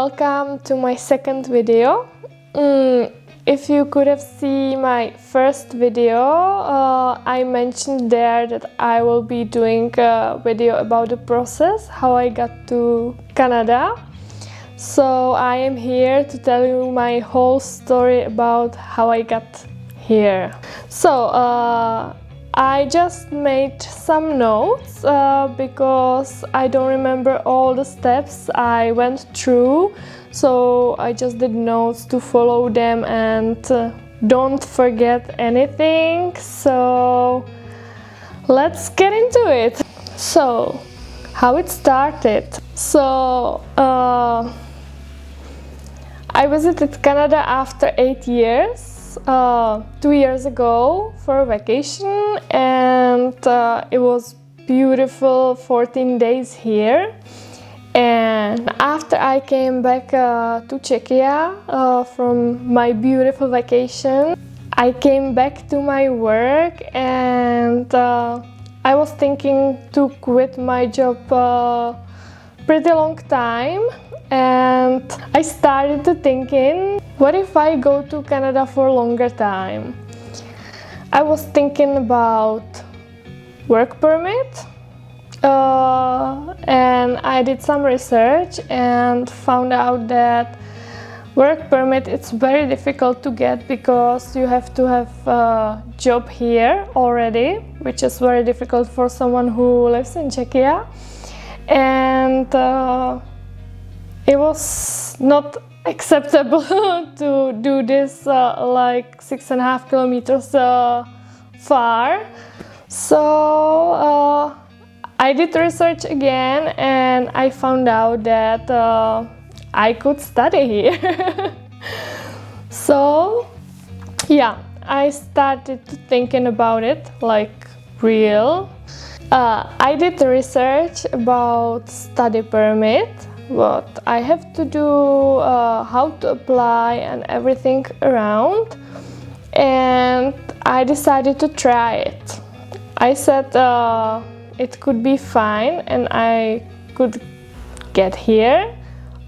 welcome to my second video. If you could have seen my first video, I mentioned there that I will be doing a video about the process, how I got to Canada. So I am here to tell you my whole story about how I got here. So I just made some notes because I don't remember all the steps I went through, so I just did notes to follow them and don't forget anything. So let's get into it. So how it started. So I visited Canada after 8 years. 2 years ago for a vacation, and it was beautiful 14 days here. And after I came back to Czechia from my beautiful vacation, I came back to my work, and I was thinking to quit my job pretty long time. And I started to thinking, what if I go to Canada for a longer time? I was thinking about work permit, and I did some research and found out that work permit it's very difficult to get because you have to have a job here already, which is very difficult for someone who lives in Czechia. And it was not acceptable to do this like 6.5 kilometers far. So I did research again, and I found out that I could study here. So yeah, I started thinking about it like real. I did research about study permit, what I have to do, how to apply and everything around, and I decided to try it. I said it could be fine and I could get here,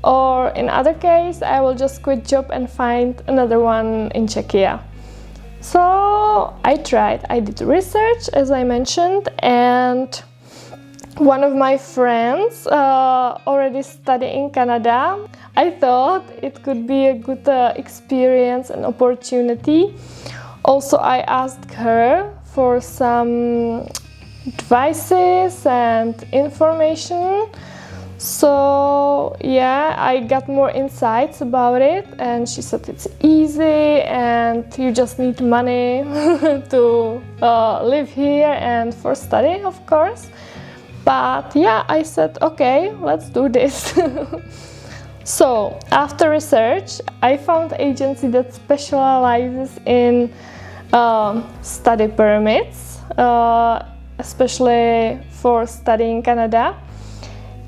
or in other case I will just quit job and find another one in Czechia. So I tried, I did research as I mentioned, and one of my friends already studied in Canada. I thought it could be a good experience and opportunity. Also, I asked her for some advices and information. So yeah, I got more insights about it, and she said it's easy and you just need money to live here and for study, of course. But yeah, I said, okay, let's do this. So after research, I found an agency that specializes in study permits, especially for studying in Canada.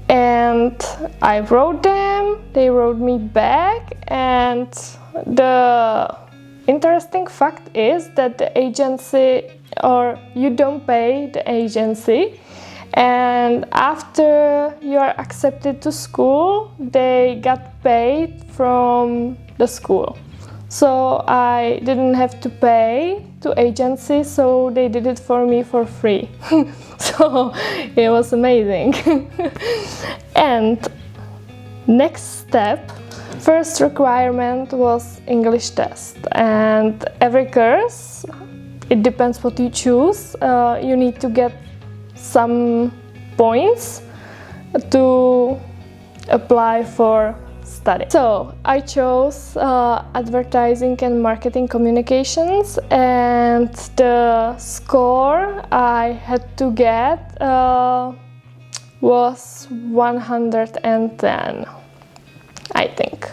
And I wrote them, they wrote me back, and the interesting fact is that the agency, or you don't pay the agency, and after you are accepted to school, they got paid from the school. So I didn't have to pay to agency, so they did it for me for free. So it was amazing. And next step, first requirement was English test, and every course, it depends what you choose, you need to get some points to apply for study. So I chose advertising and marketing communications, and the score I had to get was 110, I think,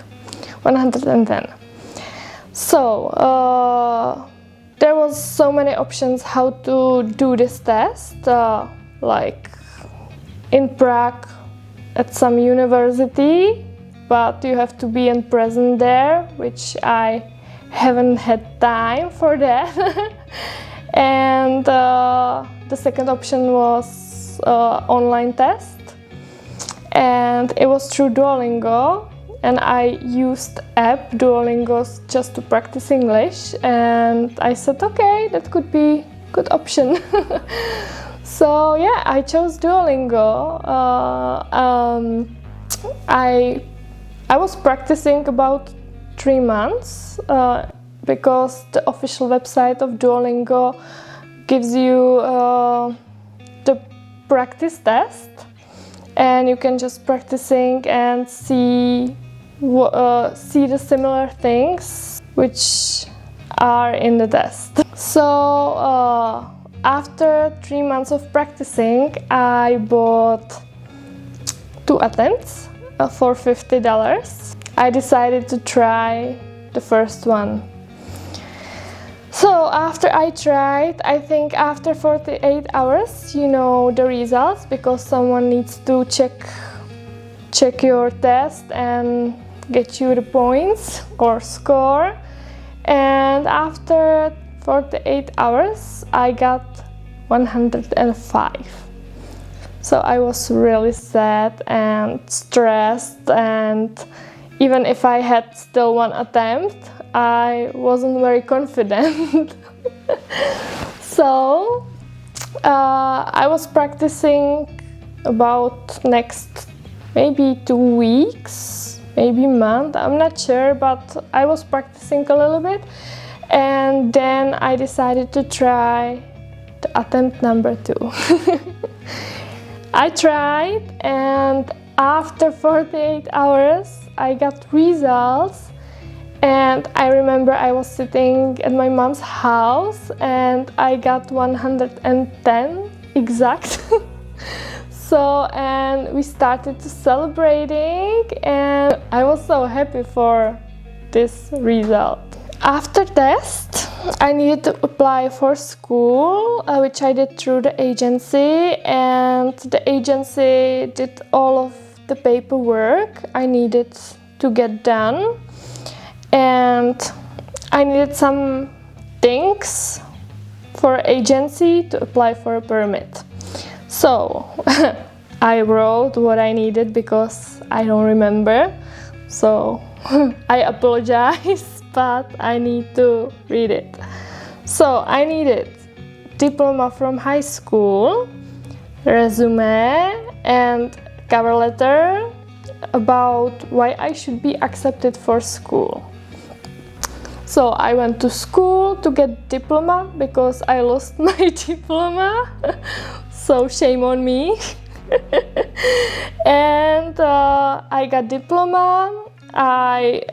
110. So there was so many options how to do this test, like in Prague at some university, but you have to be in present there, which I haven't had time for that. And the second option was online test, and it was through Duolingo. and I used app Duolingo just to practice English, and I said, okay, that could be good option. So yeah, I chose Duolingo. I was practicing about 3 months because the official website of Duolingo gives you the practice test, and you can just practicing and see the similar things which are in the test. So after 3 months of practicing, I bought 2 attempts for $50. I decided to try the first one. So after I tried, I think after 48 hours, you know the results, because someone needs to check your test and get you the points or score. And after 48 hours, I got 105. So I was really sad and stressed, and even if I had still 1 attempt, I wasn't very confident. So I was practicing about next maybe 2 weeks, maybe month, I'm not sure, but I was practicing a little bit, and then I decided to try the attempt number 2. I tried, and after 48 hours I got results. And I remember I was sitting at my mom's house and I got 110 exact. So, and we started to celebrating, and I was so happy for this result. After test, I needed to apply for school, which I did through the agency, and the agency did all of the paperwork I needed to get done. And I needed some things for agency to apply for a permit. So I wrote what I needed because I don't remember. So I apologize, but I need to read it. So I needed diploma from high school, resume, and cover letter about why I should be accepted for school. So I went to school to get diploma because I lost my diploma. So shame on me. And I got diploma. I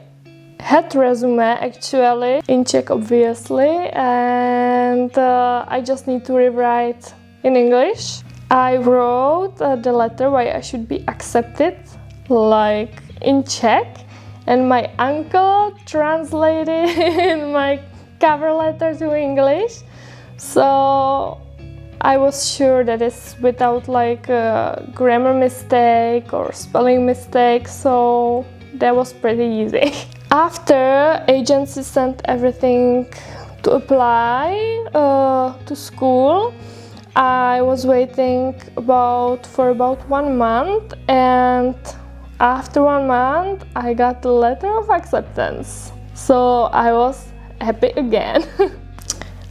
had resume actually in Czech, obviously, and I just need to rewrite in English. I wrote the letter why I should be accepted, like in Czech. And my uncle translated my cover letter to English. So I was sure that it's without like a grammar mistake or spelling mistake. So that was pretty easy. After agency sent everything to apply to school, I was waiting for about 1 month, and after 1 month, I got the letter of acceptance. So I was happy again.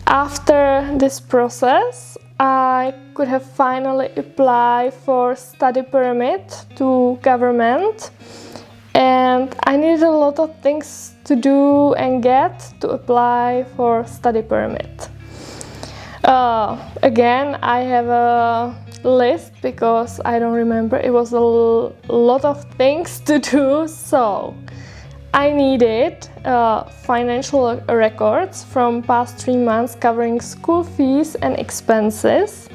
After this process, I could have finally applied for study permit to government. And I needed a lot of things to do and get to apply for study permit. Again, I have a list because I don't remember. It was a lot of things to do. So I needed financial records from past 3 months covering school fees and expenses,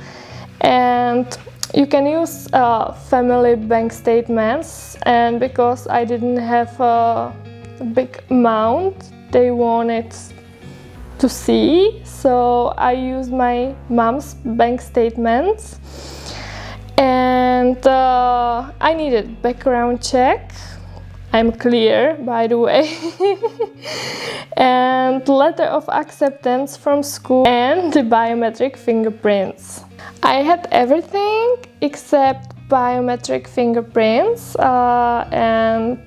and you can use family bank statements. And because I didn't have a big amount they wanted to see, so I used my mom's bank statements. And I needed background check. I'm clear, by the way. And letter of acceptance from school and the biometric fingerprints. I had everything except biometric fingerprints, and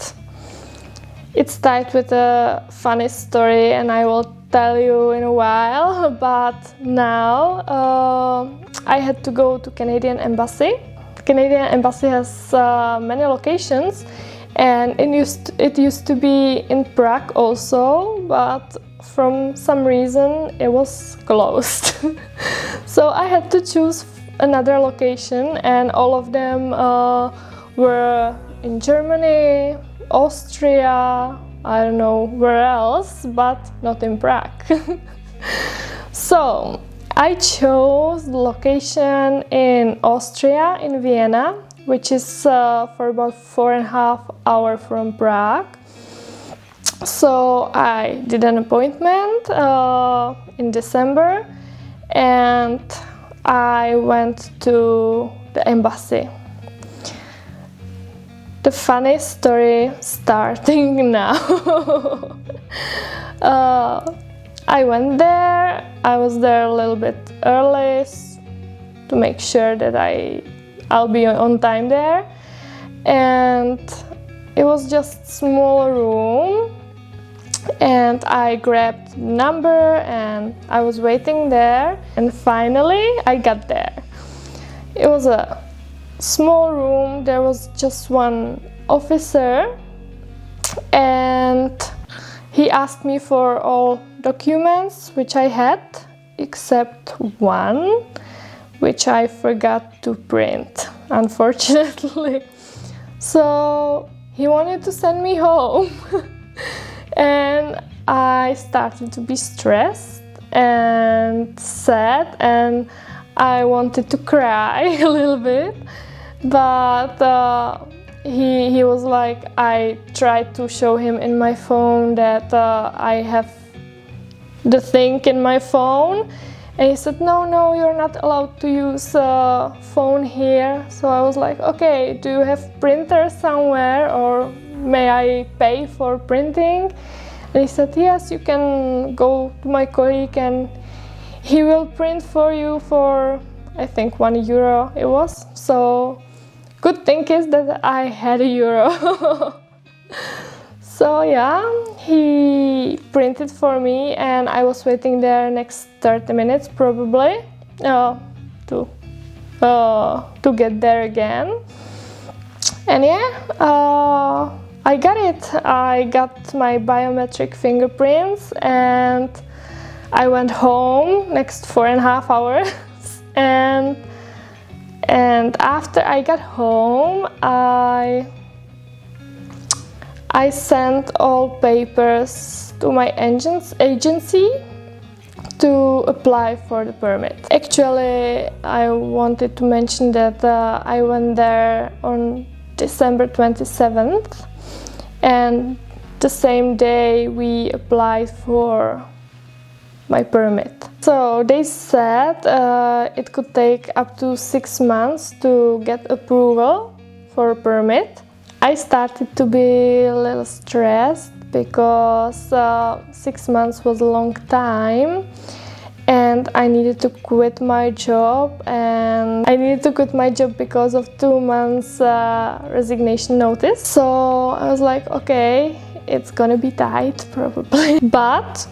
It's tied with a funny story, and I will tell you in a while. But now I had to go to Canadian Embassy. The Canadian Embassy has many locations, and it used to be in Prague also, but from some reason it was closed. So I had to choose another location, and all of them were in Germany, Austria, I don't know where else, but not in Prague. So I chose the location in Austria, in Vienna, which is for about 4.5 hours from Prague. So I did an appointment in December, and I went to the embassy. The funny story starting now. I went there. I was there a little bit early to make sure that I'll be on time there. And it was just a small room. And I grabbed the number and I was waiting there. And finally I got there. It was a small room. There was just one officer, and he asked me for all documents, which I had, except one, which I forgot to print, unfortunately. So he wanted to send me home. And I started to be stressed and sad, and I wanted to cry a little bit. But he was like, I tried to show him in my phone that I have the thing in my phone, and he said, no, you're not allowed to use phone here. So I was like, okay, do you have printer somewhere, or may I pay for printing? And he said, yes, you can go to my colleague and he will print for you for, I think, €1 it was. So good thing is that I had €1. So yeah, he printed for me, and I was waiting there next 30 minutes probably to get there again. And yeah, I got it. I got my biometric fingerprints, and I went home next 4.5 hours. And after I got home, I sent all papers to my agency to apply for the permit. Actually, I wanted to mention that I went there on December 27th, and the same day we applied for my permit. So they said it could take up to 6 months to get approval for a permit. I started to be a little stressed because 6 months was a long time, and I needed to quit my job, and I needed to quit my job because of 2 months resignation notice. So I was like, okay, it's gonna be tight probably. But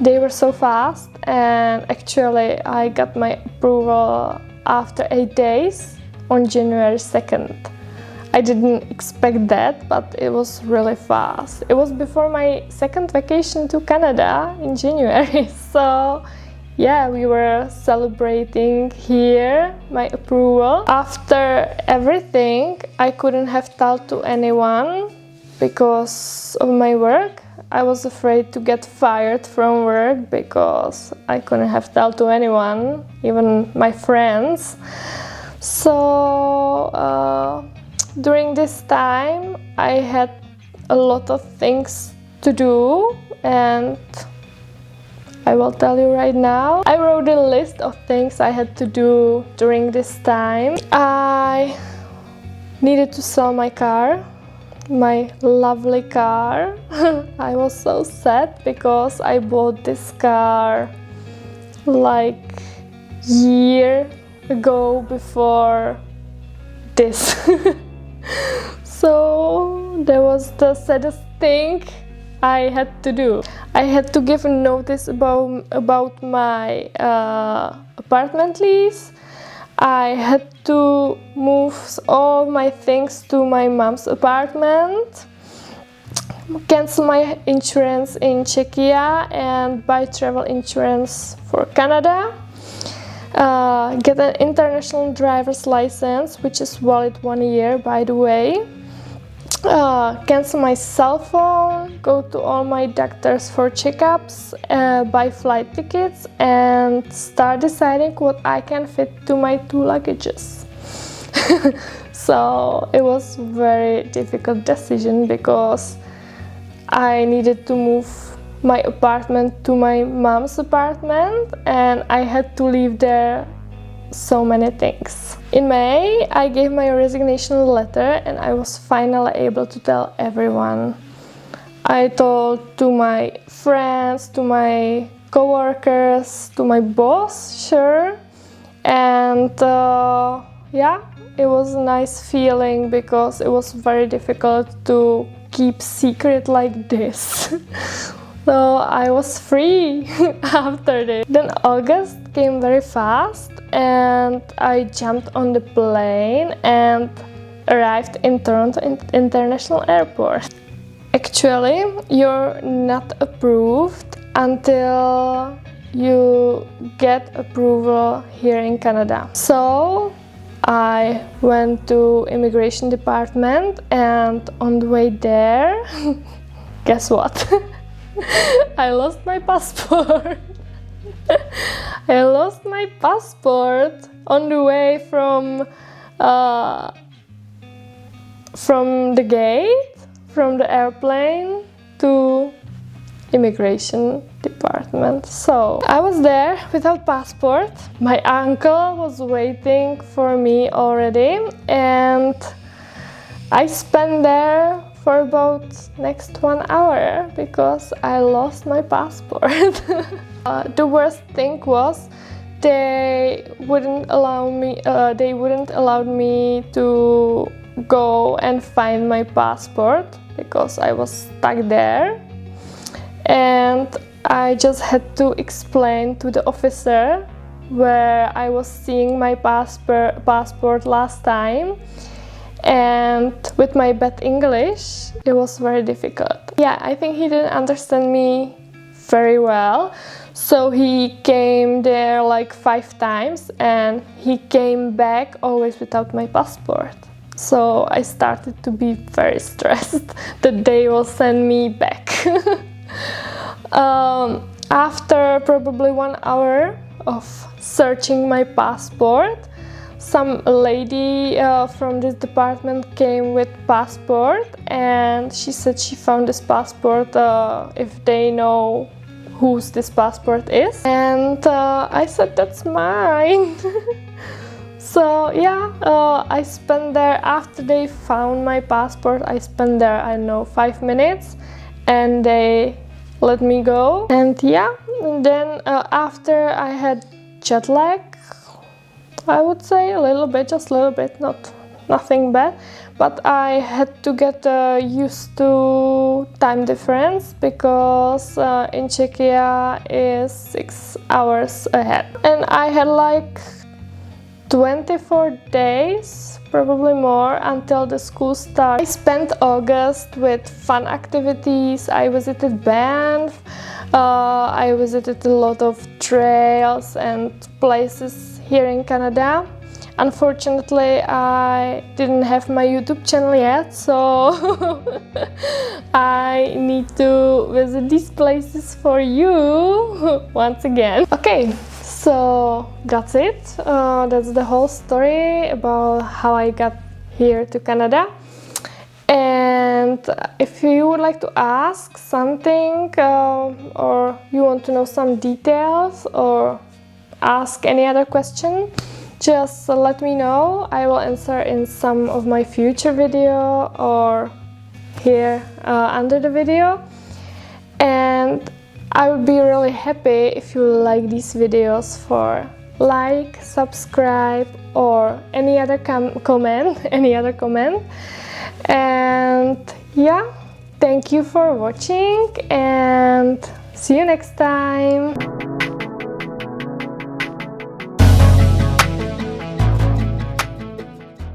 they were so fast, and actually I got my approval after 8 days on January 2nd. I didn't expect that, but it was really fast. It was before my second vacation to Canada in January. So yeah, we were celebrating here my approval. After everything, I couldn't have told to anyone because of my work. I was afraid to get fired from work because I couldn't have told to anyone, even my friends. So during this time, I had a lot of things to do, and I will tell you right now. I wrote a list of things I had to do during this time. I needed to sell my car, my lovely car. I was so sad because I bought this car like a year ago before this. So that was the saddest thing I had to do. I had to give a notice about my apartment lease. I had to move all my things to my mom's apartment, cancel my insurance in Czechia and buy travel insurance for Canada, get an international driver's license, which is valid 1 year, by the way, cancel my cell phone, go to all my doctors for checkups, buy flight tickets, and start deciding what I can fit to my 2 luggages. So it was a very difficult decision because I needed to move my apartment to my mom's apartment, and I had to leave there so many things. In May, I gave my resignation letter and I was finally able to tell everyone. I told to my friends, to my co-workers, to my boss, sure. And yeah, it was a nice feeling because it was very difficult to keep secret like this. So I was free after this. Then August came very fast and I jumped on the plane and arrived in Toronto International Airport. Actually, you're not approved until you get approval here in Canada. So I went to immigration department, and on the way there, guess what? I lost my passport. I lost my passport on the way from the gate, from the airplane to immigration department. So I was there without passport. My uncle was waiting for me already, and I spent there for about next 1 hour because I lost my passport. The worst thing was they wouldn't allow me to go and find my passport because I was stuck there, and I just had to explain to the officer where I was seeing my passport last time. And with my bad English, it was very difficult. Yeah, I think he didn't understand me very well. So he came there like 5 times and he came back always without my passport. So I started to be very stressed that they will send me back. After probably 1 hour of searching my passport, some lady from this department came with passport, and she said she found this passport if they know whose this passport is. And I said, that's mine. So yeah, I spent there, after they found my passport, I spent there, I don't know, 5 minutes, and they let me go. And yeah, and then after I had jet lag, I would say a little bit, just a little bit, nothing bad, but I had to get used to time difference because in Czechia is 6 hours ahead, and I had like 24 days, probably more, until the school starts. I spent August with fun activities. I visited Banff, I visited a lot of trails and places here in Canada. Unfortunately, I didn't have my YouTube channel yet, so I need to visit these places for you once again. Okay, so that's it. That's the whole story about how I got here to Canada. And if you would like to ask something or you want to know some details or ask any other question, just let me know. I will answer in some of my future video or here under the video. And I would be really happy if you like these videos for like, subscribe, or any other comment. And yeah, thank you for watching and see you next time.